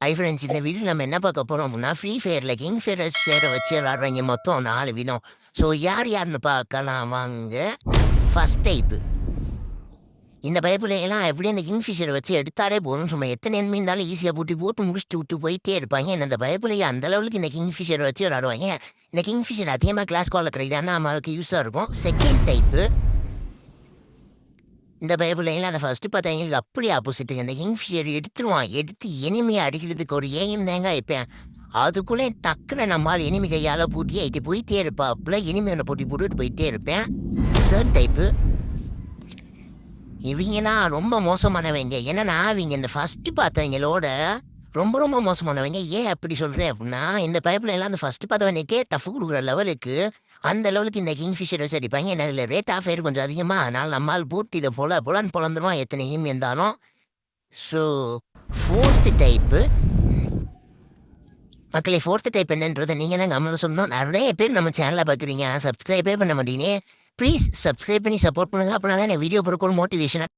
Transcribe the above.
Hi friends, இந்த video நம்ம என்ன பார்க்க போகிறோம்னா ஃப்ரீ ஃபயரில் கிங் ஃபிஷர் ஷேரை வச்சு விளாட்றவங்க மொத்தம் 4 விதம். ஸோ யாருன்னு பார்க்கலாம் வாங்க. ஃபஸ்ட் டைப்பு, இந்த பயப்புலையெல்லாம் எப்படி அந்த கிங் ஃபிஷரை வச்சு எடுத்தாலே போதும். சும்மா எத்தனை என்மை இருந்தாலும் ஈஸியாக போட்டு முடிச்சுட்டு விட்டு போயிட்டே இருப்பாங்க. இந்த பயப்புலையை அந்த லெவலுக்கு இந்த கிங் ஃபிஷரை வச்சு விளாடுவாங்க. இந்த கிங் ஃபிஷர் அதிகமாக கிளாஸ் காலில் கிடையாது, நம்மளுக்கு யூஸாக இருக்கும். செகண்ட் டைப்பு, இந்த பைபிளையும் அந்த ஃபஸ்ட்டு பார்த்தீங்க அப்படி ஆப்போசிட்டுங்க. இந்த கிங்ஃபிஷர் எடுத்து எனிமையை அடிக்கிறதுக்கு ஒரு ஏஎம் தாங்க வைப்பேன். அதுக்குள்ளே டக்குன்னு நம்மால் எனிமி கையால் பூட்டி ஆகிட்டு போயிட்டே இருப்பாப்புல. எனிமி ஒன்று போட்டுட்டு போயிட்டே இருப்பேன். தேர்ட் டைப்பு, இவங்கன்னா ரொம்ப மோசமானவங்க. ஏன்னா இவங்க இந்த ஃபஸ்ட்டு பார்த்தவங்களோட ரொம்ப மோசமானவங்க. ஏன் அப்படி சொல்கிறேன் அப்படின்னா, இந்த பைப்பில் எல்லாம் அந்த ஃபஸ்ட்டு பார்த்தவனுக்கே டஃப் கொடுக்குற லெவலுக்கு அந்த லெவலுக்கு இந்த கிங்ஃபிஷர் வச்சு அடிப்பாங்க. ஏன்னா இதில் ரேட் ஆஃப் ஃபயர் கொஞ்சம் அதிகமாக, அதனால் நம்மால் போட்டு இதை புலன்னு பொழந்துருவோம் எத்தனை இனிமே இருந்தாலும். ஸோ ஃபோர்த்து டைப்பு மக்களே, ஃபோர்த்து டைப் என்னன்றதை நீங்கள் தான் கம்மல சொல்லணும். நிறைய பேர் நம்ம சேனலில் பார்க்குறீங்க, சப்ஸ்கிரைபே பண்ண மாட்டீங்க. ப்ளீஸ் சப்ஸ்கிரைப் பண்ணி சப்போர்ட் பண்ணுங்கள். அப்படின்னா தான் எனக்கு வீடியோ பொறுக்க ஒரு மோட்டிவேஷனாக